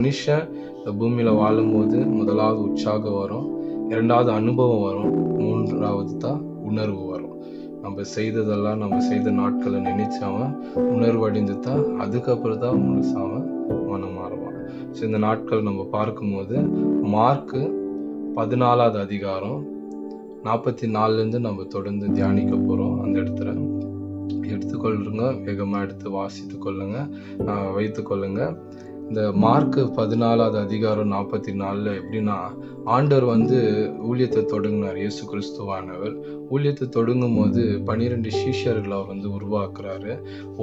மனுஷன் இந்த பூமியில வாழும்போது முதலாவது உற்சாகம் வரும், இரண்டாவது அனுபவம் வரும், மூன்றாவது தான் உணர்வு வரும். நம்ம செய்ததெல்லாம் நம்ம செய்த நாட்களை நினைச்சாம உணர்வு அடைந்து தான் அதுக்கப்புறம் தான் முழுசாம மனம் மாறுவான். ஸோ இந்த நாட்கள் நம்ம பார்க்கும்போது மார்க்கு 14வது அதிகாரம் 44 நம்ம தொடர்ந்து தியானிக்க போறோம். அந்த இடத்துல எடுத்துக்கொள்ளுங்க, வேகமா எடுத்து வாசித்து கொள்ளுங்க, வைத்து கொள்ளுங்க. இந்த மார்க்கு 14வது அதிகாரம் 44 எப்படின்னா, ஆண்டவர் ஊழியத்தை தொடங்கினார். இயேசு கிறிஸ்துவானவர் ஊழியத்தை தொடங்கும் போது 12 சீஷர்களை அவர் உருவாக்குறாரு.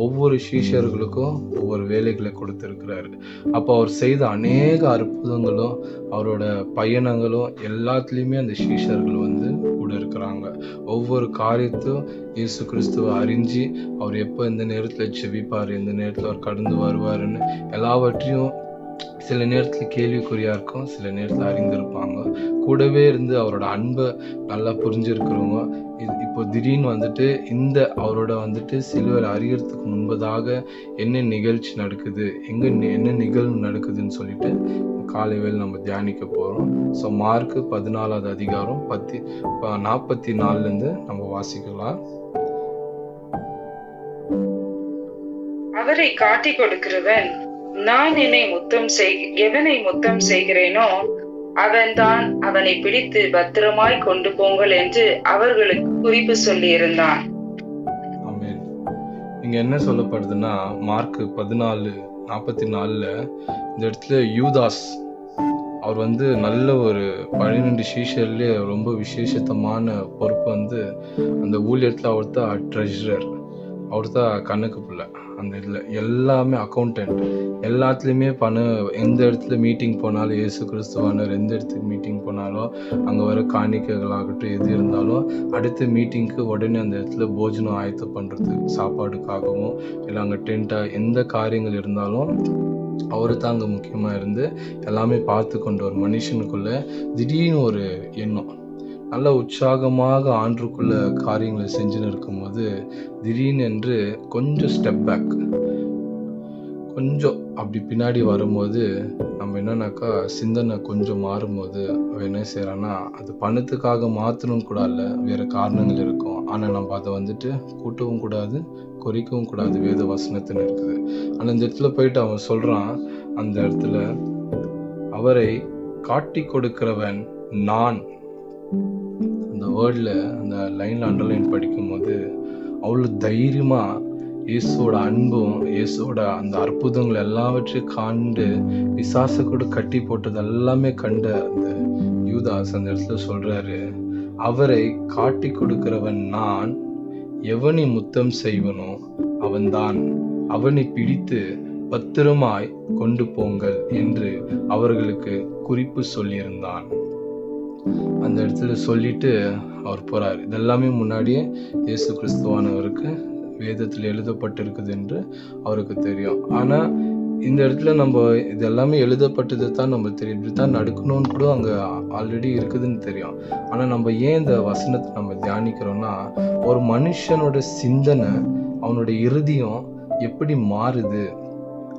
ஒவ்வொரு சீஷர்களுக்கும் ஒவ்வொரு வேலைகளை கொடுத்திருக்கிறாரு. அப்போ அவர் செய்த அநேக அற்புதங்களும் அவரோட பயணங்களும் எல்லாத்துலேயுமே அந்த சீஷர்கள் கூட இருக்கிறாங்க. ஒவ்வொரு காரியத்தையும் இயேசு கிறிஸ்துவை அறிஞ்சு அவர் எப்போ எந்த நேரத்தில் செபிப்பார், எந்த நேரத்தில் அவர் கடந்து வருவாருன்னு எல்லாவற்றையும் சில நேரத்தில் கேள்விக்குறியா இருக்கும், சில நேரத்தில் அறிந்திருப்பாங்க. கூடவே இருந்து அவரோட அன்பை நல்லா புரிஞ்சிருக்கிறவங்க இப்போ திடீர்னு இந்த அவரோட சிலுவையில் அறியறதுக்கு முன்பதாக என்ன நிகழ்ச்சி நடக்குது, என்ன நிகழ்வு நடக்குதுன்னு சொல்லிட்டு காலைவேளை நம்ம தியானிக்க போறோம். ஸோ மார்க்கு 14வது அதிகாரம் 44 நம்ம வாசிக்கலாம். அவரை காட்டி கொடுக்கிறவன், நான் எவனை முத்தம் செய்கிறேனோ அவன்தான், அவனை பிடித்து பத்திரமாய் கொண்டு போங்கள் என்று அவர்களுக்கு குறிப்பு சொல்லி இருந்தான். இங்க என்ன சொல்லப்படுதுன்னா, மார்க் 14:44 இந்த இடத்துல யூதாஸ் அவர் நல்ல ஒரு 12 சீஷர்லயே ரொம்ப விசேஷத்தமான பொறுப்பு அந்த ஊழியத்துல அவர் தான் ட்ரெஷரர், அவர் தான் கணக்கு பிள்ளை. அந்த இதில் எல்லாமே அக்கௌண்டன்ட், எல்லாத்துலேயுமே எந்த இடத்துல மீட்டிங் போனாலும் இயேசு கிறிஸ்துவானவர் எந்த இடத்துக்கு மீட்டிங் போனாலும் அங்கே வர காணிக்கைகளாகட்டும் எது இருந்தாலும் அடுத்த மீட்டிங்க்கு உடனே அந்த இடத்துல போஜனம் ஆயத்தம் பண்ணுறதுக்கு சாப்பாடுக்காகவும் இல்லை அங்கே டென்ட்டாக எந்த காரியங்கள் இருந்தாலும் அவரு தான் அங்கே முக்கியமாக இருந்து எல்லாமே பார்த்து கொண்டு ஒரு மனுஷனுக்குள்ள திடீர்னு ஒரு எண்ணம், நல்ல உற்சாகமாக ஆண்டுக்குள்ள காரியங்களை செஞ்சுன்னு இருக்கும்போது திடீர்னு என்று கொஞ்சம் ஸ்டெப் பேக், கொஞ்சம் அப்படி பின்னாடி வரும்போது நம்ம என்னன்னாக்கா சிந்தனை கொஞ்சம் மாறும்போது அவன் என்ன செய்யறான்னா, அது பணத்துக்காக மாற்றணும் கூட இல்லை, வேற காரணங்கள் இருக்கும். ஆனால் நம்ம அதை கூட்டவும் கூடாது, குறைக்கவும் கூடாது, வேத வசனத்துன்னு இருக்குது. ஆனால் இந்த இடத்துல போயிட்டு அவன் சொல்றான், அந்த இடத்துல அவரை காட்டி கொடுக்கிறவன் நான். அந்த வேர்ட்ல அந்த லைன்ல அண்டர்லைன் படிக்கும்போது அவ்வளோ தைரியமா இயேசுவோட அன்பும் இயேசுவோட அந்த அற்புதங்கள் எல்லாவற்றையும் காண்டு பிசாசை கூட கட்டி போட்டது எல்லாமே கண்ட அந்த யூதாஸ் அந்த இடத்துல சொல்றாரு, அவரை காட்டி கொடுக்கிறவன் நான், எவனை முத்தம் செய்வனோ அவன்தான், அவனை பிடித்து பத்திரமாய் கொண்டு போங்கள் என்று அவர்களுக்கு குறிப்பு சொல்லியிருந்தான். அந்த இடத்துல சொல்லிட்டு அவர் போறாரு. இதெல்லாமே முன்னாடியே இயேசு கிறிஸ்துவானவருக்கு வேதத்தில் எழுதப்பட்டிருக்குது என்று அவருக்கு தெரியும். ஆனா இந்த இடத்துல நம்ம இது எல்லாமே எழுதப்பட்டது தான் நம்ம தெரியும், இப்படித்தான் நடக்கணும்னு கூட அங்க ஆல்ரெடி இருக்குதுன்னு தெரியும். ஆனா நம்ம ஏன் இந்த வசனத்தை நம்ம தியானிக்கிறோம்னா, ஒரு மனுஷனோட சிந்தனை, அவனோட இருதயம் எப்படி மாறுது,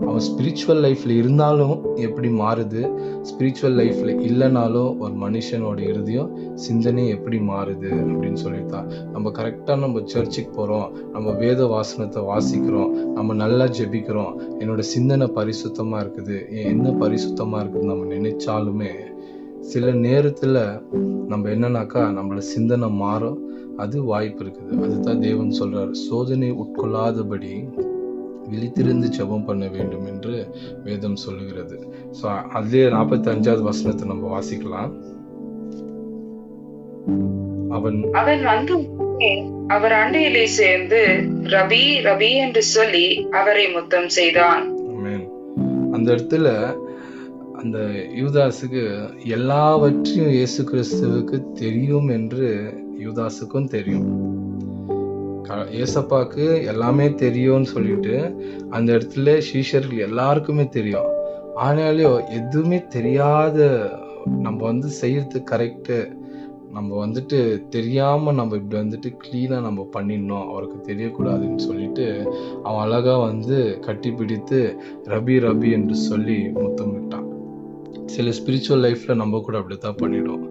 அவன் ஸ்பிரிச்சுவல் லைஃப்ல இருந்தாலும் எப்படி மாறுது, ஸ்பிரிச்சுவல் லைஃப்ல இல்லைனாலும் ஒரு மனுஷனோட இருதயம் சிந்தனை எப்படி மாறுது அப்படின்னு சொல்லித்தான். நம்ம கரெக்டா நம்ம சர்ச்சுக்கு போறோம், நம்ம வேத வாசனத்தை வாசிக்கிறோம், நம்ம நல்லா ஜெபிக்கிறோம், என்னோட சிந்தனை பரிசுத்தமா இருக்குது, என்ன பரிசுத்தமா இருக்குது நம்ம நினைச்சாலுமே சில நேரத்துல நம்ம என்னன்னாக்கா நம்மளோட சிந்தனை மாறும், அது வாய்ப்பு இருக்குது. அதுதான் தேவன் சொல்றாரு, சோதனை உட்கொள்ளாதபடி விழித்திருந்து ஜெபம் பண்ண வேண்டும் என்று வேதம் சொல்லுகிறது. ஸோ அதே 45வது வசனத்தை நம்ம வாசிக்கலாம். அவன் அவர் அண்டையிலே சேர்ந்து ரபி ரபி என்று சொல்லி அவரை முத்தம் செய்தான். அந்த இடத்துல அந்த யூதாசுக்கு எல்லாவற்றையும் இயேசு கிறிஸ்துவுக்கு தெரியும் என்று யூதாசுக்கும் தெரியும். ஏசப்பாக்கு எல்லாமே தெரியும்னு சொல்லிட்டு அந்த இடத்துல சீஷர்கள் எல்லாருக்குமே தெரியும். ஆனாலும் எதுவுமே தெரியாத நம்ம செய்யறது கரெக்டு, நம்ம தெரியாம நம்ம இப்படி கிளீனா நம்ம பண்ணிடணும், அவருக்கு தெரியக்கூடாதுன்னு சொல்லிட்டு அவன் அழகா கட்டி பிடித்து ரபி ரபி என்று சொல்லி முத்தமிட்டான். சில ஸ்பிரிச்சுவல் லைஃப்ல நம்ம கூட அப்படித்தான் பண்ணிடுவோம்.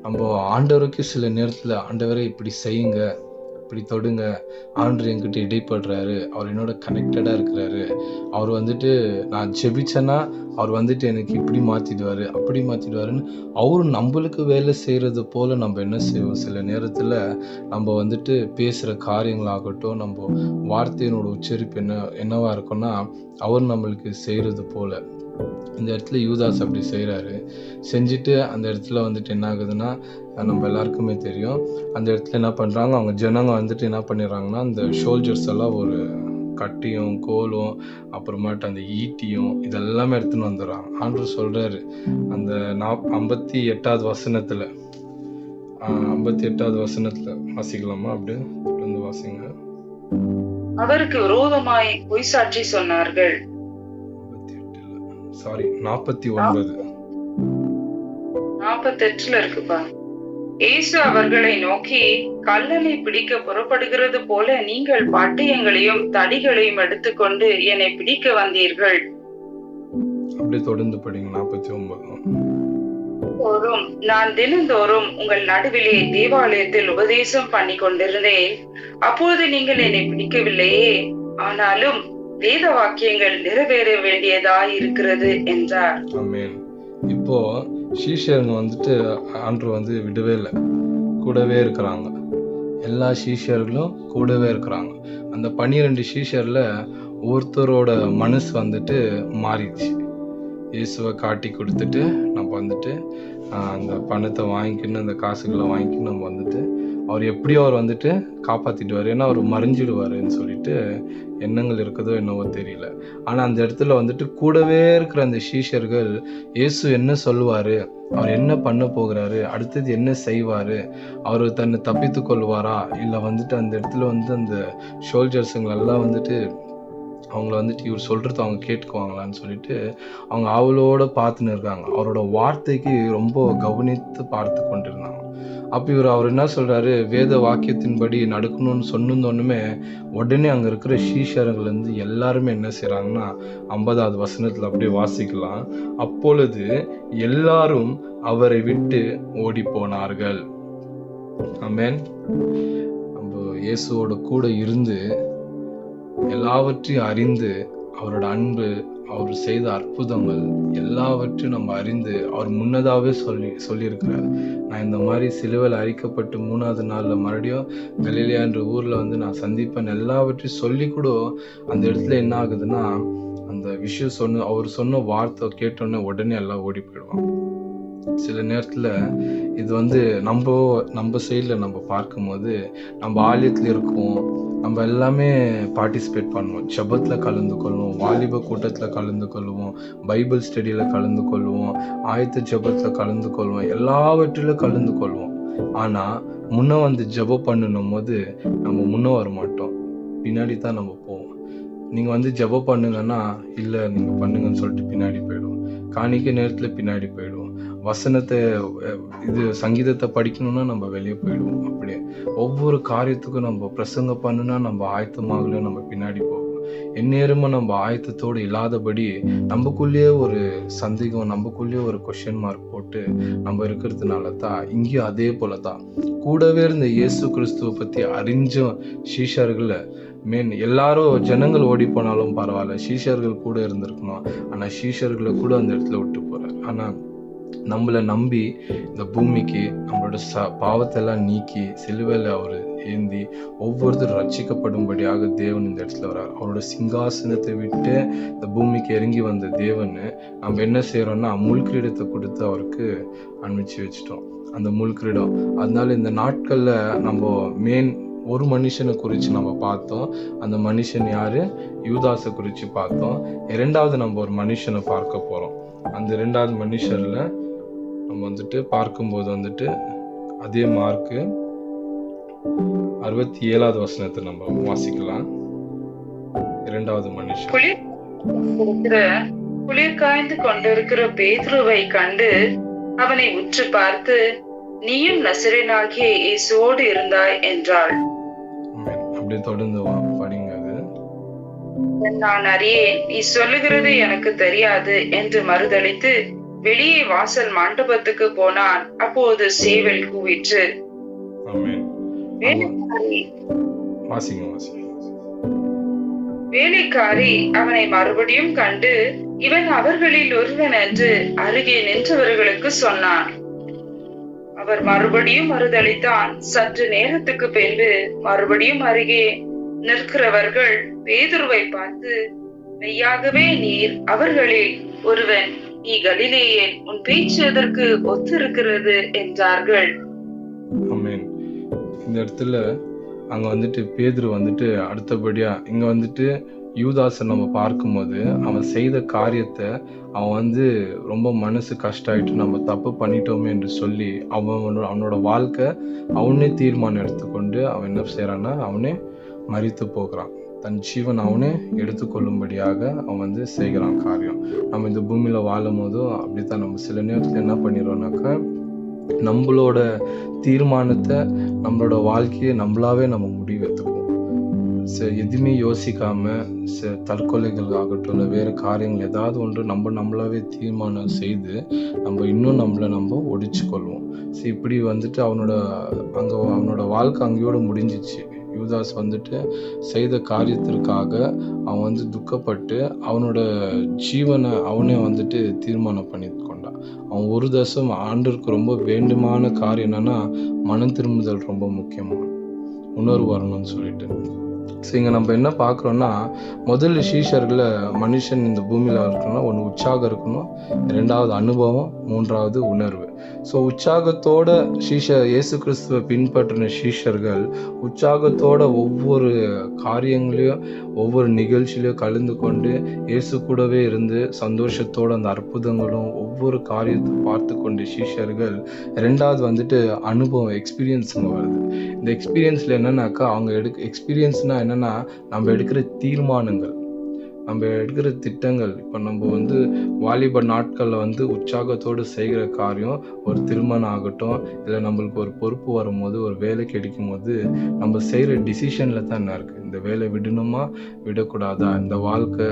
நம்ம ஆண்டவருக்கு சில நேரத்துல ஆண்டவரே இப்படி செய்யுங்க, இப்படி தொடுங்க, ஆண்டவர் என்கிட்ட இடைப்படுறாரு, அவர் என்னோட கனெக்டடா இருக்கிறாரு, அவர் வந்துட்டு நான் ஜெபிச்சேன்னா அவர் வந்துட்டு எனக்கு இப்படி மாத்திடுவாரு, அப்படி மாத்திடுவாருன்னு அவரு நம்மளுக்கு வேலை செய்யறது போல நம்ம என்ன செய்வோம், சில நேரத்துல நம்ம வந்துட்டு பேசுற காரியங்களாகட்டும், நம்ம வார்த்தையினோட உச்சரிப்பு என்னவா இருக்கும்னா அவர் நம்மளுக்கு செய்யறது போல. இந்த இடத்துல யூதாஸ் அப்படி செய்கிறாரு. செஞ்சுட்டு அந்த இடத்துல வந்துட்டு என்ன ஆகுதுன்னா, நம்ம எல்லாருக்குமே தெரியும், அந்த இடத்துல என்ன பண்ணுறாங்க, அவங்க ஜனங்க வந்துட்டு என்ன பண்ணிடுறாங்கன்னா, அந்த ஷோல்ஜர்ஸ் எல்லாம் ஒரு கட்டியும் கோலும் அப்புறமாட்டு அந்த ஈட்டியும் இதெல்லாமே எடுத்துன்னு வந்துடுறாங்க. ஆண்டவர் சொல்கிறாரு அந்த 58வது வசனத்தில் 58வது வசனத்தில் வாசிக்கலாமா? அப்படியே தொடர்ந்து வாசிங்க. அவருக்கு விரோதமாய் பொய் சாட்சி சொன்னார்கள். 48 இருக்குப்பா. இயேசு அவர்களை நோக்கி, கல்லனை பிடிக்க புறப்படுகிறது போல நீங்கள் பட்டயங்களையும் தடிகளையும் எடுத்துக்கொண்டு என்னை பிடிக்க வந்தீர்கள். அப்படியே தொடர்ந்து படிங்க. 49. நான் தினந்தோறும் உங்கள் நடுவிலே தேவாலயத்தில் உபதேசம் பண்ணி கொண்டிருந்தேன், அப்போது நீங்கள் என்னை பிடிக்கவில்லையே, ஆனாலும் வேத வாக்கியங்கள் நிறைவேற வேண்டியதாய் இருக்கிறது என்றார். ஆமென். இப்போ சீஷருங்க வந்துட்டு ஆண்டவர் விடவே இல்லை, கூடவே இருக்கிறாங்க. எல்லா சீஷர்களும் கூடவே இருக்கிறாங்க. அந்த 12 சீஷர்ல ஒருத்தரோட மனசு மாறிடுச்சு. இயேசுவை காட்டி கொடுத்துட்டு நம்ம அந்த பணத்தை வாங்கிக்கின்னு, அந்த காசுகளை வாங்கிக்கின்னு நம்ம அவர் எப்படியோ அவர் காப்பாத்திடுவார், ஏன்னா அவர் மறைஞ்சிடுவாருன்னு சொல்லிட்டு எண்ணங்கள் இருக்குதோ என்னவோ தெரியல. ஆனா அந்த இடத்துல கூடவே இருக்கிற அந்த சீஷர்கள் இயேசு என்ன சொல்லுவாரு, அவர் என்ன பண்ண போகிறாரு, அடுத்தது என்ன செய்வாரு, அவர் தன்னை தப்பித்து கொள்வாரா, இல்லை அந்த இடத்துல அந்த ஷோல்ஜர்ஸுங்களெல்லாம் அவங்கள இவர் சொல்றது அவங்க கேட்டுக்குவாங்களான்னு சொல்லிட்டு அவங்க அவளோட பார்த்துன்னு இருக்காங்க. அவரோட வார்த்தைக்கு ரொம்ப கவனித்து பார்த்து கொண்டிருந்தாங்க. அப்போ அவர் என்ன சொல்றாரு, வேத வாக்கியத்தின்படி நடக்கணும்னு சொன்னோன்னுமே உடனே அங்க இருக்கிற சீஷர்கள் எல்லாருமே என்ன செய்யறாங்கன்னா, 50வது வசனத்துல அப்படியே வாசிக்கலாம். அப்பொழுது எல்லாரும் அவரை விட்டு ஓடி போனார்கள். ஆமென். நம்ம இயேசுவோட கூட இருந்து எல்லாவற்றையும் அறிந்து அவரோட அன்பு, அவர் செய்த அற்புதங்கள் எல்லாவற்றையும் நம்ம அறிந்து அவர் முன்னதாகவே சொல்லியிருக்கிறார். நான் இந்த மாதிரி சிலுவையில் அரிக்கப்பட்டு 3வது நாள்ல மறுபடியும் கலிலேயான்ற ஊர்ல நான் சந்திப்பேன் எல்லாவற்றையும் சொல்லி கூட அந்த இடத்துல என்ன ஆகுதுன்னா, அந்த விஷயம் அவர் சொன்ன வார்த்தை கேட்டோன்னே உடனே எல்லாம் ஓடி போயிடுவாங்க. சில நேரத்துல இது நம்ம சைட்ல நம்ம பார்க்கும்போது நம்ம ஆலயத்துல இருக்கோம், நம்ம எல்லாமே பார்ட்டிசிபேட் பண்ணுவோம், ஜெபத்துல கலந்து கொள்வோம், வாலிப கூட்டத்துல கலந்து கொள்வோம், பைபிள் ஸ்டடியில கலந்து கொள்வோம், ஆயத்த ஜெபத்துல கலந்து கொள்வோம், எல்லாவற்றிலும் கலந்து கொள்வோம். ஆனா முன்ன ஜெபம் பண்ணணும் போது நம்ம முன்ன வர மாட்டோம், பின்னாடி தான் நம்ம போவோம். நீங்க ஜெபம் பண்ணுங்கன்னா இல்ல நீங்க பண்ணுங்கன்னு சொல்லிட்டு பின்னாடி போயிடுவோம், காணிக்க நேரத்துல பின்னாடி போயிடுவோம், வசனத்தை சங்கீதத்தை படிக்கணும்னா நம்ம வெளியே போயிடுவோம். அப்படியே ஒவ்வொரு காரியத்துக்கும் நம்ம பிரசங்க பண்ணுனா நம்ம ஆயத்தமாகல நம்ம பின்னாடி போவோம். எந்நேரமும் நம்ம ஆயத்தத்தோடு இல்லாதபடி நமக்குள்ளேயே ஒரு சந்தேகம், நமக்குள்ளேயே ஒரு கொஸ்டின் மார்க் போட்டு நம்ம இருக்கிறதுனால தான் இங்கேயும் அதே போலதான் கூடவே இருந்த இயேசு கிறிஸ்துவை பத்தி அறிஞ்ச சீஷர்களை எல்லாரும் ஜனங்கள் ஓடி போனாலும் பரவாயில்ல, சீஷர்கள் கூட இருந்திருக்கணும். ஆனா சீஷர்களை கூட அந்த இடத்துல விட்டு போறாரு. ஆனா நம்மளை நம்பி இந்த பூமிக்கு நம்மளோட பாவத்தை எல்லாம் நீக்கி சிலுவையில அவரு ஏந்தி ஒவ்வொருத்தரும் ரட்சிக்கப்படும்படியாக தேவன் இந்த இடத்துல வர்றாரு. அவரோட சிங்காசனத்தை விட்டு இந்த பூமிக்கு இறங்கி வந்த தேவன் நம்ம என்ன செய்யறோம்னா முள்கிரீடத்தை கொடுத்து அவருக்கு அனுப்பிச்சு வச்சுட்டோம், அந்த முள்கிரீடம். அதனால இந்த நாட்கள்ல நம்ம ஒரு மனுஷனை குறித்து நம்ம பார்த்தோம். அந்த மனுஷன் யாரு? யூதாஸை குறித்து பார்த்தோம். 2வது நம்ம ஒரு மனுஷனை பார்க்க போறோம். அந்த 2வது மனுஷர்ல நம்ம பார்க்கும்போது அதே மார்க்கு 67வது வசனத்தை நம்ம வாசிக்கலாம். 2வது மனுஷன் குளிர் காய்ந்து கொண்டிருக்கிற பேதுருவை கண்டு அவனை உற்று பார்த்து, நீயும் நசரேயனாகிய இயேசுவோடு இருந்தாய் என்றாள். அப்படி தொடர்ந்து படிங்க. நான் அறியேன், நீ சொல்லுகிறது எனக்கு தெரியாது என்று மறுதளித்து வெளியே வாசல் மண்டபத்துக்கு போனான். அப்போது சேவல் கூவிற்று. ஆமென். வேலைக்காரி வாசிங்க வாசிங்க. வேலைக்காரி அவனை மறுபடியும் கண்டு, இவன் அவர்களில் ஒருவன் என்று அருகே நின்றவர்களுக்கு சொன்னான். அவர் மறுபடியும் மறுதளித்தான். சற்று நேரத்துக்கு பின்பு மறுபடியும் அருகே நிற்கிறவர்கள் பேதுருவை பார்த்து, மெய்யாகவே நீர் அவர்களில் ஒருவன், நீ கலிலேயன், உன் பேச்சு அதற்கு ஒத்திருக்கிறது என்றார்கள். ஆமென். இந்த இடத்துல அங்க வந்துட்டு பேதுரு வந்துட்டு அடுத்தபடியா இங்க வந்துட்டு யூதாசை நம்ம பார்க்கும்போது அவன் செய்த காரியத்தை அவன் ரொம்ப மனசு கஷ்டாயிட்டு நம்ம தப்பு பண்ணிட்டோமே என்று சொல்லி அவனோட வாழ்க்கை அவனே தீர்மானம் எடுத்துக்கொண்டு அவன் என்ன செய்யறான்னா அவனே மரித்து போகிறான். தன் ஜீவன் அவனே எடுத்துக்கொள்ளும்படியாக அவன் செய்கிறான் காரியம். நம்ம இந்த பூமியில வாழும் போதும் அப்படித்தான். நம்ம சில நேரத்துல என்ன பண்ணிடுறோம்னாக்கா நம்மளோட தீர்மானத்தை நம்மளோட வாழ்க்கையை நம்மளாவே நம்ம முடிவெடுத்துக்குவோம். எதுவுமே யோசிக்காம தற்கொலைகள் ஆகட்டும் இல்லை வேற காரியங்கள் ஏதாவது ஒன்று நம்மளாவே தீர்மானம் செய்து நம்ம இன்னும் நம்ம ஒடிச்சு கொள்வோம். இப்படி அவனோட வாழ்க்கை அங்கேயோட முடிஞ்சிச்சு. யூதாஸ் செய்த காரியத்திற்காக அவன் துக்கப்பட்டு அவனோட ஜீவனை அவனே தீர்மானம் பண்ணி கொண்டான். அவன் ஒரு தசம் ஆண்டிற்கு ரொம்ப வேண்டுமான காரியம் என்னன்னா மனம் திரும்புதல் ரொம்ப முக்கியமான உணர்வு வரணும்னு சொல்லிட்டு. இங்க நம்ம என்ன பார்க்குறோம்னா முதல்ல சீஷர்களை மனுஷன் இந்த பூமியில இருக்கணும்னா ஒன்று உற்சாகம் இருக்கணும், ரெண்டாவது அனுபவம், மூன்றாவது உணர்வு. உற்சாகத்தோட இயேசு கிறிஸ்துவை பின்பற்றின சீஷர்கள் உற்சாகத்தோட ஒவ்வொரு காரியங்களையும் ஒவ்வொரு நிகழ்ச்சியிலையும் கலந்து கொண்டு இயேசு கூடவே இருந்து சந்தோஷத்தோட அந்த அற்புதங்களும் ஒவ்வொரு காரியத்தை பார்த்து கொண்டு சீஷர்கள். ரெண்டாவது அனுபவம், எக்ஸ்பீரியன்ஸுங்க வருது. இந்த எக்ஸ்பீரியன்ஸ்ல என்னன்னாக்கா அவங்க எக்ஸ்பீரியன்ஸ்னா என்னன்னா நம்ம எடுக்கிற தீர்மானங்கள், நம்ம எடுக்கிற திட்டங்கள். இப்போ நம்ம வாலிப நாட்களில் உற்சாகத்தோடு செய்கிற காரியம் ஒரு திருமணம் ஆகட்டும் இல்லை நம்மளுக்கு ஒரு பொறுப்பு வரும்போது ஒரு வேலை கிடைக்கும் போது நம்ம செய்கிற டிசிஷனில் தான் என்ன இருக்குது. இந்த வேலை விடணுமா விடக்கூடாதா, இந்த வாழ்க்கை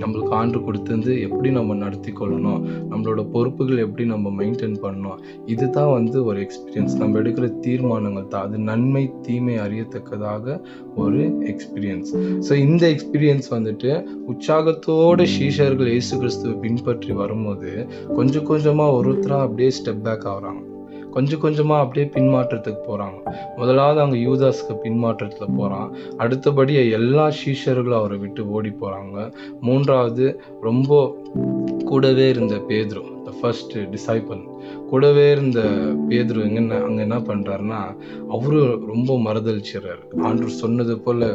நம்மளுக்கு ஆண்டு கொடுத்து எப்படி நம்ம நடத்தி கொள்ளணும், நம்மளோட பொறுப்புகள் எப்படி நம்ம மெயின்டைன் பண்ணணும், இதுதான் ஒரு எக்ஸ்பீரியன்ஸ். நம்ம எடுக்கிற தீர்மானங்கள் தான் அது நன்மை தீமை அறியத்தக்கதாக ஒரு எக்ஸ்பீரியன்ஸ். இந்த எக்ஸ்பீரியன்ஸ் உற்சாகத்தோட சீஷர்கள் இயேசு கிறிஸ்துவை பின்பற்றி வரும்போது கொஞ்சம் கொஞ்சமா ஒருத்தரா அப்படியே ஸ்டெப் பேக் ஆகுறாங்க, கொஞ்சம் கொஞ்சமா அப்படியே பின்மாற்றத்துக்கு போறாங்க. முதலாவது அவங்க யூதாஸ்க்கு பின்மாற்றத்துல போறான். அடுத்தபடி எல்லா சீஷர்களும் அவரை விட்டு ஓடி போறாங்க. மூன்றாவது ரொம்ப கூடவே இருந்த பேதுரு, த ஃபர்ஸ்ட் டிசைபிள், கூடவே இருந்த பேதுரு அங்க என்ன பண்றாருன்னா அவரு ரொம்ப மறுதளிச்சிடறாரு. ஆண்டவர் சொன்னது போல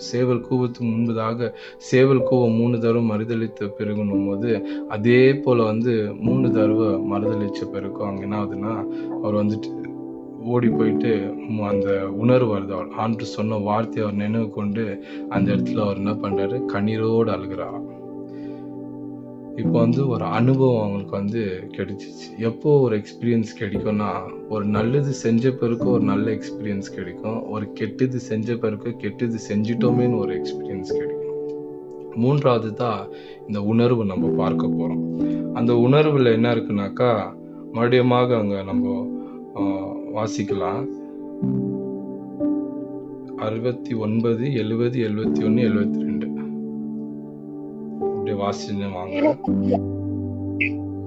சேவல் கூவத்துக்கு முன்பதாக சேவல் கூவ 3 தடவை மறுதளித்த பிறகுன்னும் போது அதே போல 3 தடவை மறுதளிச்ச பிறகு அங்க என்ன ஆகுதுன்னா அவர் ஓடி போயிட்டு அந்த உணர்வு வருது. அவர் ஆண்டவர் சொன்ன வார்த்தையை அவர் நினைவு கொண்டு அந்த இடத்துல அவர் என்ன பண்றாரு, கண்ணீரோடு அழுகிறார். இப்போ ஒரு அனுபவம் அவங்களுக்கு கிடைச்சிச்சு. எப்போ ஒரு எக்ஸ்பீரியன்ஸ் கிடைக்கும்னா ஒரு நல்லது செஞ்ச பிறகு ஒரு நல்ல எக்ஸ்பீரியன்ஸ் கிடைக்கும், ஒரு கெட்டது செஞ்ச பிறகு கெட்டது செஞ்சிட்டோமேன்னு ஒரு எக்ஸ்பீரியன்ஸ் கிடைக்கும். மூன்றாவது தான் இந்த உணர்வு நம்ம பார்க்க போறோம். அந்த உணர்வுல என்ன இருக்குனாக்கா மறுபடியுமாக அங்க நம்ம வாசிக்கலாம். 69, 70, 71, 72 வாசின்னு வாங்க.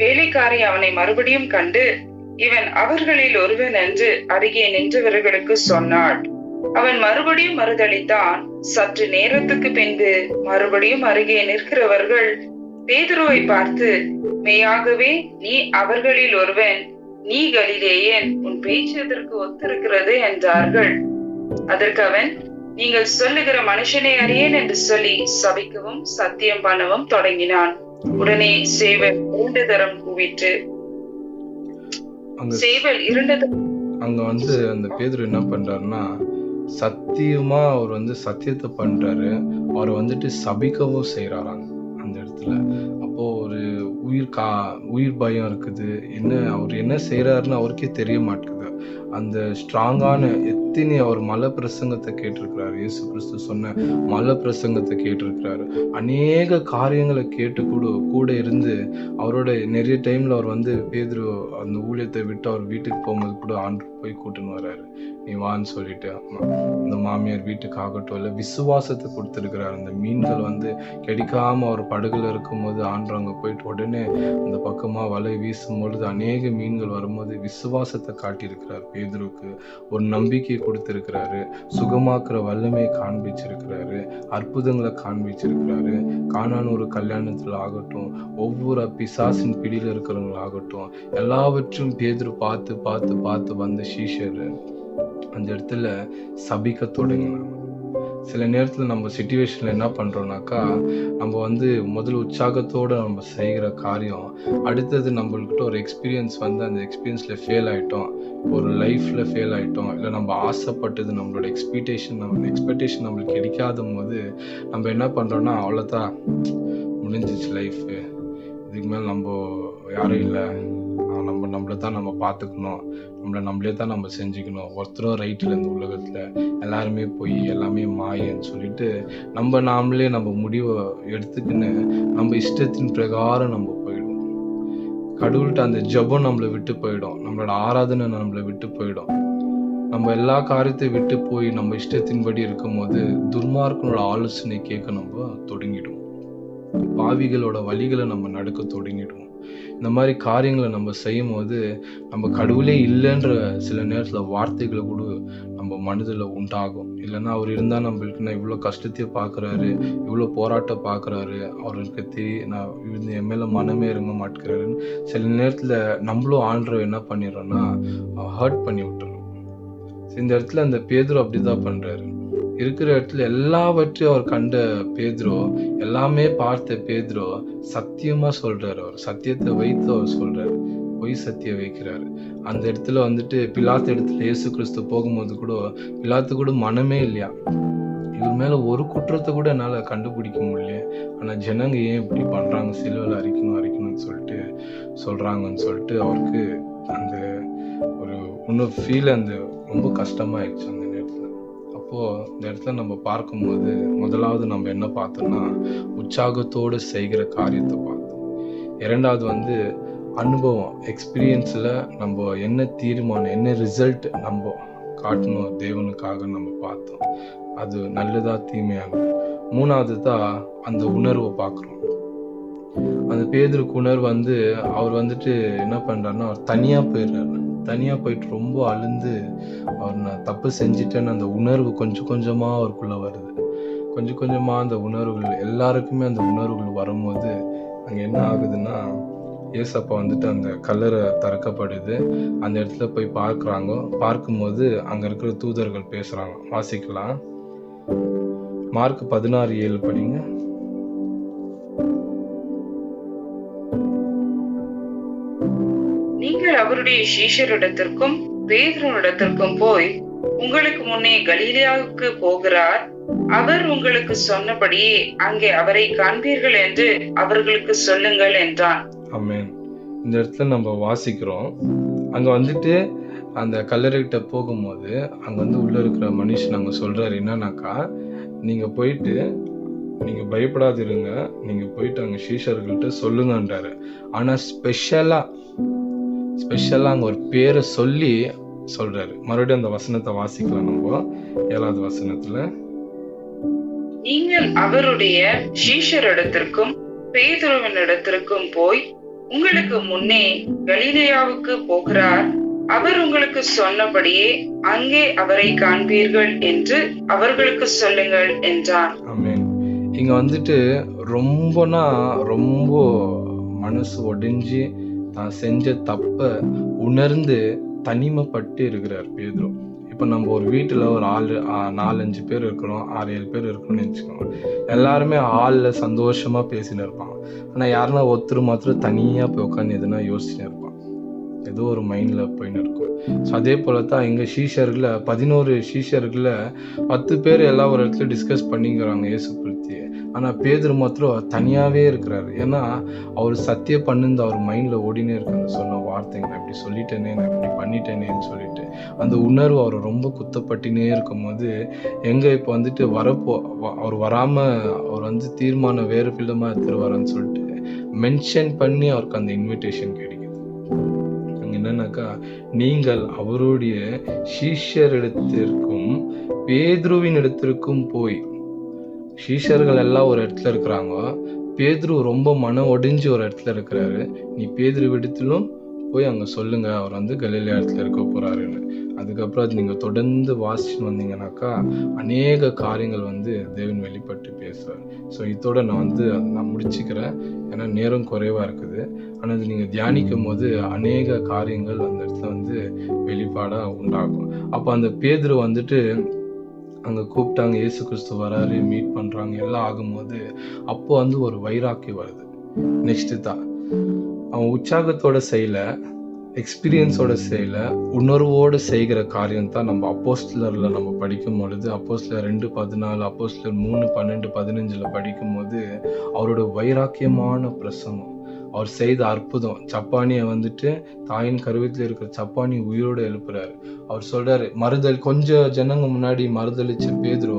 வேலைக்காரி அவனை மறுபடியும் கண்டு, இவன் அவர்களில் ஒருவன் என்று அருகே நின்றவர்களுக்கு சொன்னாள். அவன் மறுபடியும் மறுதளித்தான். சற்று நேரத்துக்கு பின்பு மறுபடியும் அருகே நிற்கிறவர்கள் பேதுருவை பார்த்து, மெய்யாகவே நீ அவர்களில் ஒருவன், நீ கலிலேயன், உன் பேச்சு அதற்கு ஒத்திருக்கிறது என்றார்கள். அதற்கு அவன், நீங்கள் சொல்லுகிற மனுஷனை அறியேன் என்று சொல்லி சபிக்கவும் சத்தியம் பண்ணவும் தொடங்கினான். உடனே சேவல் 2 தரம் கூவிற்று. சேவல் 2 தரம் அங்க அந்த பேதுரு என்ன பண்றாருன்னா சத்தியமா அவர் சத்தியத்தை பண்றாரு. அவர் சபிக்கவும் செய்யறாராங்க அந்த இடத்துல. அப்போ ஒரு உயிர் பயம் இருக்குது. அவர் என்ன செய்யறாருன்னு அவருக்கே தெரிய மாட்டேங்குது. அந்த ஸ்ட்ராங்கான எத்தனை அவர் மலை பிரசங்கத்தை கேட்டிருக்கிறாரு. இயேசு கிறிஸ்து சொன்ன மலை பிரசங்கத்தை கேட்டிருக்கிறாரு. அநேக காரியங்களை கேட்டு கூட இருந்து அவரோட நிறைய டைம்ல அவர் வந்து பேதுரு அந்த ஊழியத்தை விட்டு அவர் வீட்டுக்கு போகும்போது கூட ஆண்டு போய் கூட்டுன்னு வர்றாரு. நீ வான்னு சொல்லிட்டு அந்த மாமியார் வீட்டுக்கு ஆகட்டும் இல்லை விசுவாசத்தை கொடுத்துருக்கிறாரு. அந்த மீன்கள் வந்து கிடைக்காம அவர் படகுல இருக்கும்போது ஆண்டவங்க போயிட்டு உடனே அந்த பக்கமா வலை வீசும் பொழுது அநேக மீன்கள் வரும்போது விசுவாசத்தை காட்டியிருக்கிறார். பேதுருக்கு ஒரு நம்பிக்கையை கொடுத்திருக்கிறாரு. சுகமாக்குற வல்லமையை காண்பிச்சிருக்கிறாரு. அற்புதங்களை காண்பிச்சிருக்கிறாரு. கானான் ஒரு கல்யாணத்துல ஆகட்டும், ஒவ்வொரு பிசாசின் பிடியில இருக்கிறவங்களாகட்டும், எல்லாவற்றையும் பேதுரு பார்த்து பார்த்து பார்த்து வந்த சீஷர் அந்த இடத்துல சபிக்க தொடங்கினாங்க. சில நேரத்தில் நம்ம சிச்சுவேஷன்ல என்ன பண்றோம்னாக்கா, நம்ம வந்து முதல் உற்சாகத்தோட நம்ம செய்கிற காரியம் அடுத்தது நம்மள்கிட்ட ஒரு எக்ஸ்பீரியன்ஸ் வந்து அந்த எக்ஸ்பீரியன்ஸ்ல ஃபெயில் ஆயிட்டோம், ஒரு லைஃப்ல ஃபெயில் ஆயிட்டோம், இல்லை நம்ம ஆசைப்பட்டது நம்மளோட எக்ஸ்பெக்டேஷன் நம்மளுக்கு கிடைக்காத போது நம்ம என்ன பண்றோம்னா, அவ்வளோதான் முடிஞ்சிச்சு லைஃப், இதுக்கு மேலே நம்ம யாரும் இல்லை, நம்மளை தான் நம்ம பார்த்துக்கணும், நம்மளே தான் நம்ம செஞ்சுக்கணும், ஒருத்தரும் ரைட்டில் இந்த உலகத்தில் எல்லாருமே போய் எல்லாமே மாயன்னு சொல்லிட்டு நாமளே நம்ம முடிவை எடுத்துக்கின்னு நம்ம இஷ்டத்தின் பிரகாரம் நம்ம போயிடும். கடவுள்கிட்ட அந்த ஜெபம் நம்மளை விட்டு போயிடும், நம்மளோட ஆராதனை நம்மளை விட்டு போயிடும். நம்ம எல்லா காரியத்தை விட்டு போய் நம்ம இஷ்டத்தின்படி இருக்கும் போது துர்மார்க்கனோட ஆலோசனை கேட்க நம்ம தொடங்கிடும். பாவிகளோட வழிகளை நம்ம நடக்க தொடங்கிடுவோம். இந்த மாதிரி காரியங்களை நம்ம செய்யும் போது நம்ம கடவுளே இல்லைன்ற சில நேரத்தில் வார்த்தைகளை கூட நம்ம மனதில் உண்டாகும். இல்லைன்னா அவர் இருந்தால் நம்மளுக்கு இவ்வளோ கஷ்டத்தையும் பார்க்குறாரு, இவ்வளோ போராட்டம் பார்க்குறாரு, அவருக்கு நான் என் மேலே மனமே இருங்க மாட்டேங்கிறாருன்னு சில நேரத்தில் நம்மளும் ஆண்டவர் என்ன பண்ணிடுறோன்னா ஹர்ட் பண்ணி விட்டுறோம். இந்த இடத்துல அந்த பேதுரு அப்படிதான் பண்றாரு. இருக்கிற இடத்துல எல்லாவற்றையும் அவர் கண்ட பேதுரு, எல்லாமே பார்த்த பேதுரு சத்தியமா சொல்றாரு. அவர் சத்தியத்தை வைத்து அவர் சொல்றாரு, பொய் சத்தியம் வைக்கிறாரு. அந்த இடத்துல வந்துட்டு பிலாத்து இடத்துல இயேசு கிறிஸ்து போகும்போது கூட பிலாத்து கூட மனமே இல்லையா, இவர் மேல ஒரு குற்றத்தை கூட என்னால கண்டுபிடிக்க முடியல, ஆனா ஜனங்க ஏன் இப்படி பண்றாங்க, சிலுவையில அரிக்கணும்னு சொல்லிட்டு சொல்றாங்கன்னு சொல்லிட்டு அவருக்கு அந்த ஒரு இன்னும் ஃபீல் அந்த ரொம்ப கஷ்டமா ஆயிடுச்சு அந்த நேரத்துல. அப்போ இந்த இடத்துல நம்ம பார்க்கும்போது முதலாவது நம்ம என்ன பார்த்தோம்னா உற்சாகத்தோடு செய்கிற காரியத்தை பார்த்தோம். இரண்டாவது வந்து அனுபவம், எக்ஸ்பீரியன்ஸில் நம்ம என்ன தீர்மானம், என்ன ரிசல்ட் நம்ம காட்டணும் தேவனுக்காக நம்ம பார்த்தோம். அது நல்லதா தீமையாக. மூணாவது தான் அந்த உணர்வை பார்க்குறோம். அந்த பேதுருக்கு உணர்வு வந்து அவர் வந்துட்டு என்ன பண்ணுறாருன்னா அவர் தனியாக போயிடுறாரு. தனியாக போயிட்டு ரொம்ப அழுந்து அவர் நான் தப்பு செஞ்சிட்டேன்னு அந்த உணர்வு கொஞ்சம் கொஞ்சமாக அவருக்குள்ளே வருது. கொஞ்சம் கொஞ்சமாக அந்த உணர்வுகள் எல்லாருக்குமே அந்த உணர்வுகள் வரும்போது அங்கே என்ன ஆகுதுன்னா ஏசப்பா வந்துட்டு அந்த கல்லறை திறக்கப்படுது. அந்த இடத்துல போய் பார்க்கும்போது அங்கே இருக்கிற தூதர்கள் பேசுகிறாங்க. வாசிக்கலாம். மார்க் 16:7 படிங்க. நீங்கள் அவருடைய சீஷரிடத்திற்கும் பேதுருவினிடத்திற்கும் போய் உங்களுக்கு முன்னே கலிலேயாவுக்கு போகிறார், அவர் உங்களுக்கு சொன்னபடியே அங்கே அவரை காண்பீர்கள் என்று அவர்களுக்கு சொல்லுங்கள் என்றான். ஆமென். இந்த இடத்துல நம்ம வாசிக்கிறோம், அங்க வந்துட்டு அந்த கல்லறைகிட்ட போகும்போது அங்க வந்து உள்ள இருக்கிற மனுஷன் அங்க சொல்றாரு என்னன்னாக்கா, நீங்க போயிட்டு நீங்க பயப்படாதிருங்க, நீங்க போயிட்டு அங்க சீஷர்கள்ட்ட சொல்லுங்கன்றாரு. ஆனா ஸ்பெஷலா அங்க ஒரு பேரை சொல்லி சொல்றாரு. மறுபடியும் அந்த வசனத்தை வாசிக்கலாம். நம்ம 7வது வசனத்துல, நீங்கள் அவருடைய சீஷரிடத்திற்கும் பேதுருவினிடத்திற்கும் போய் உங்களுக்கு முன்னே கலிலேயாவுக்கு போகிறார், அவர் உங்களுக்கு சொன்னபடியே அங்கே அவரை காண்பீர்கள் என்று அவர்களுக்கு சொல்லுங்கள் என்றார். ஆமென். இங்க வந்துட்டு ரொம்ப மனசு ஒடிஞ்சு தான் செஞ்ச தப்ப உணர்ந்து தனிமைப்பட்டு இருக்கிறார் பேதுரு. இப்ப நம்ம ஒரு வீட்டுல ஒரு 4-5 பேர் இருக்கிறோம், 6-7 பேர் இருக்கிறோம்னு வச்சுக்கோங்க. எல்லாருமே ஆள்ல சந்தோஷமா பேசின்னு இருப்பாங்க. ஆனா யாருன்னா ஒருத்தர் மாத்திரம் தனியா போய் உட்காந்து எதுனா யோசிச்சுன்னு இருப்பான். ஏதோ ஒரு மைண்டில் போயின்னு இருக்கும். ஸோ அதே போல தான் எங்கள் ஷீஷர்களில் 11 ஷீஷர்களில் 10 பேர் எல்லாம் ஒரு இடத்துல டிஸ்கஸ் பண்ணிக்கிறாங்க இயேசு பற்றி. ஆனால் பேதுரு மாத்திரம் தனியாகவே இருக்கிறாரு. ஏன்னா அவர் சத்தியம் பண்ணுந்து அவர் மைண்டில் ஓடினே இருக்கு. அந்த சொன்ன வார்த்தைங்க, நான் இப்படி சொல்லிட்டேனே, நான் இப்படி பண்ணிட்டேனேன்னு சொல்லிட்டு அந்த உணர்வு அவர் ரொம்ப குத்தப்பட்டினே இருக்கும் போது எங்கே இப்போ வந்துட்டு அவர் வராமல் அவர் வந்து தீர்மானம் வேறு விதமாக எடுத்துருவாருன்னு சொல்லிட்டு மென்ஷன் பண்ணி அவருக்கு அந்த இன்விடேஷன் கிடைக்குது. என்னன்னாக்கா, நீங்கள் அவருடைய சீஷர் இடத்திற்கும் பேதுருவின் இடத்திற்கும் போய், சீஷர்கள் எல்லாம் ஒரு இடத்துல இருக்கிறாங்க, பேதுரு ரொம்ப மனம் ஒடிஞ்சு ஒரு இடத்துல இருக்கிறாரு, நீ பேதுரு இடத்திலும் போய் அங்கே சொல்லுங்க, அவர் வந்து கலிலேயா இடத்துல இருக்க போறாருன்னு. அதுக்கப்புறம் அது நீங்கள் தொடர்ந்து வாசிச்சுன்னு வந்தீங்கன்னாக்கா அநேக காரியங்கள் வந்து தேவன் வெளிப்பட்டு பேசுவார். ஸோ இதோட நான் முடிச்சுக்கிறேன், ஏன்னா நேரம் குறைவாக இருக்குது. ஆனால் அது நீங்கள் தியானிக்கும் போது அநேக காரியங்கள் அந்த இடத்துல வந்து வெளிப்பாடாக உண்டாகும். அப்போ அந்த பேதுரு வந்துட்டு அங்கே கூப்பிட்டாங்க, இயேசு கிறிஸ்து வராரு, மீட் பண்ணுறாங்க, எல்லாம் ஆகும்போது அப்போ வந்து ஒரு வைராக்கியம் வருது. நெக்ஸ்ட்டு தான் அவன் உற்சாகத்தோட செய்யல, எக்ஸ்பீரியன்ஸோட செய்யல, உணர்வோடு செய்கிற காரியம் தான் நம்ம அப்போஸ்தலரில் நம்ம படிக்கும் பொழுது, அப்போஸ்தலர் 2:14, அப்போஸ்தலர் 3:12-15 படிக்கும் போது அவரோட வைராக்கியமான பிரசங்கம், அவர் செய்த அற்புதம், சப்பானியை வந்துட்டு தாயின் கருவத்தில் இருக்கிற சப்பானி உயிரோடு எழுப்புறாரு. அவர் சொல்றாரு, கொஞ்சம் ஜனங்க முன்னாடி மறுதளிச்ச பேதுரு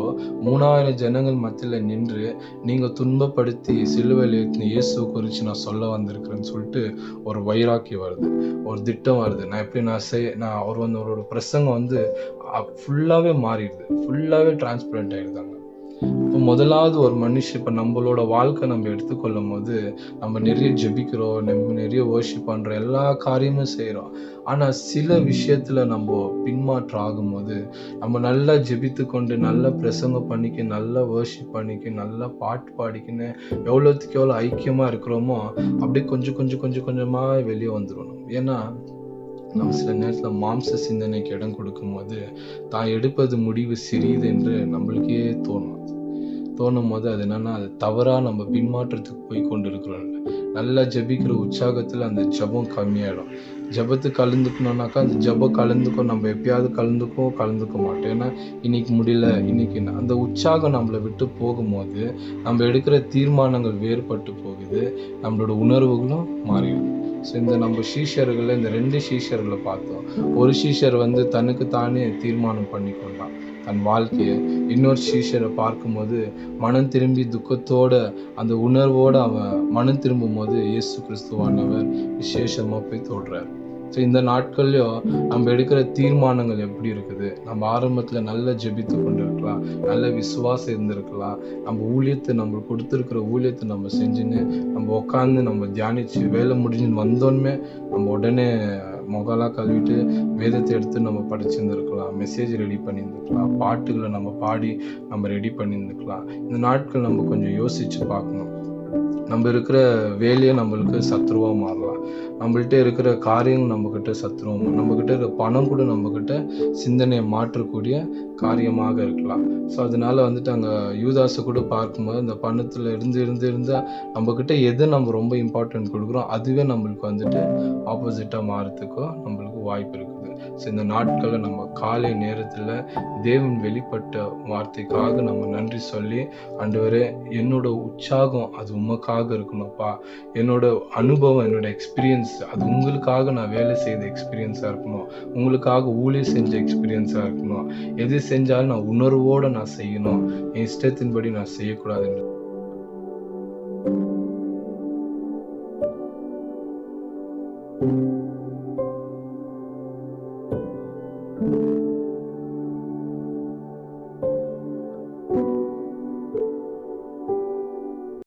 3000 ஜனங்கள் மத்தியில் நின்று, நீங்க துன்பப்படுத்தி சிலுவையில் ஏற்றின இயேசு குறித்து நான் சொல்ல வந்திருக்கிறேன்னு சொல்லிட்டு ஒரு வைராக்கியம் வருது, ஒரு திட்டம் வருது. அவரோட பிரசங்கம் வந்து ஃபுல்லாவே மாறிடுது, ஃபுல்லாவே டிரான்ஸ்பரண்ட் ஆயிடுதாங்க. இப்போ முதலாவது ஒரு மனுஷன், இப்போ நம்மளோட வாழ்க்கை நம்ம எடுத்துக்கொள்ளும் போது நம்ம நிறைய ஜெபிக்கிறோம், நம்ம நிறைய வர்ஷிப் பண்ணுறோம், எல்லா காரியமும் செய்கிறோம். ஆனால் சில விஷயத்தில் நம்ம பின்மாற்றம் ஆகும்போது, நம்ம நல்லா ஜெபித்து கொண்டு நல்லா பிரசங்கம் பண்ணிக்க, நல்லா வர்ஷிப் பண்ணிக்க, நல்லா பாட்டு பாடிக்கின்னு எவ்வளோத்துக்கு எவ்வளோ ஐக்கியமாக இருக்கிறோமோ அப்படியே கொஞ்சமாக வெளியே வந்துடணும். ஏன்னா நம்ம சில நேரத்தில் மாம்ச சிந்தனைக்கு இடம் கொடுக்கும் போது தான் எடுப்பது முடிவு சிறியது என்று நம்மளுக்கே தோணும் போது அது என்னன்னா, அது தவறாக நம்ம பின்மாற்றத்துக்கு போய் கொண்டு இருக்கிறோம். நல்லா ஜபிக்கிற உற்சாகத்தில் அந்த ஜபம் கம்மியாயிடும். ஜபத்துக்கு கலந்துக்கணும்னாக்கா அந்த ஜபம் கலந்துக்கும், நம்ம எப்பயாவது கலந்துக்க மாட்டோம். ஏன்னா இன்னைக்கு முடியல, இன்னைக்கு அந்த உற்சாகம் நம்மளை விட்டு போகும்போது நம்ம எடுக்கிற தீர்மானங்கள் வேறுபட்டு போகுது, நம்மளோட உணர்வுகளும் மாறிடுது. ஸோ நம்ம ஷீஷர்களில் இந்த 2 ஷீஷர்களை பார்த்தோம். ஒரு ஷீஷர் வந்து தனக்கு தானே தீர்மானம் பண்ணி கொண்டான் தன் வாழ்க்கையை. இன்னொரு ஷீஷரை பார்க்கும்போது மனம் திரும்பி துக்கத்தோட அந்த உணர்வோடு அவன் மனம் திரும்பும் போது இயேசு கிறிஸ்துவானவர் விசேஷமாக போய் தொடுறார். ஸோ இந்த நாட்கள்லையும் நம்ம எடுக்கிற தீர்மானங்கள் எப்படி இருக்குது? நம்ம ஆரம்பத்தில் நல்லா ஜெபித்து கொண்டு இருக்கலாம், நல்ல விசுவாசம் இருந்திருக்கலாம், நம்ம ஊழியத்தை நம்ம கொடுத்துருக்கிற ஊழியத்தை நம்ம செஞ்சுன்னு நம்ம உட்காந்து நம்ம தியானித்து வேலை முடிஞ்சுன்னு வந்தோன்னே நம்ம உடனே முகலாம் கழுவிட்டு வேதத்தை எடுத்து நம்ம படிச்சுருந்துருக்கலாம், மெசேஜ் ரெடி பண்ணியிருந்துருக்கலாம், பாட்டுகளை நம்ம பாடி நம்ம ரெடி பண்ணியிருந்துக்கலாம். இந்த நாட்கள் நம்ம கொஞ்சம் யோசித்து பார்க்கணும். நம்ம இருக்கிற வேலையை நம்மளுக்கு சத்ருவாக மாறலாம், நம்மள்கிட்ட இருக்கிற காரியங்கள் நம்மக்கிட்ட சத்ருவம், நம்மக்கிட்ட இருக்கிற பணம் கூட நம்மக்கிட்ட சிந்தனையை மாற்றக்கூடிய காரியமாக இருக்கலாம். ஸோ அதனால வந்துட்டு அங்கே யூதாஸை கூட பார்க்கும்போது அந்த பணத்தில் இருந்தால் நம்மக்கிட்ட எது நம்ம ரொம்ப இம்பார்ட்டன்ட் கொடுக்குறோம் அதுவே நம்மளுக்கு வந்துட்டு ஆப்போசிட்டாக மாறத்துக்கோ நம்மளுக்கு வாய்ப்பு இருக்குது. ஸோ இந்த நாட்களில் நம்ம காலை நேரத்தில் தேவன் வெளிப்பட்ட வார்த்தைக்காக நம்ம நன்றி சொல்லி, ஆண்டவரே என்னோட உற்சாகம் அது உமக்காக இருக்கணும்ப்பா, என்னோட அனுபவம் என்னோட எக்ஸ்பீரியன்ஸ் அது உங்களுக்காக நான் வேலை செய்த எக்ஸ்பீரியன்ஸாக இருக்கணும், உங்களுக்காக ஊழியம் செஞ்ச எக்ஸ்பீரியன்ஸாக இருக்கணும், எது செஞ்சாலும் நான் உணர்வோடு நான் செய்யணும், என் இஷ்டத்தின்படி நான் செய்யக்கூடாது என்று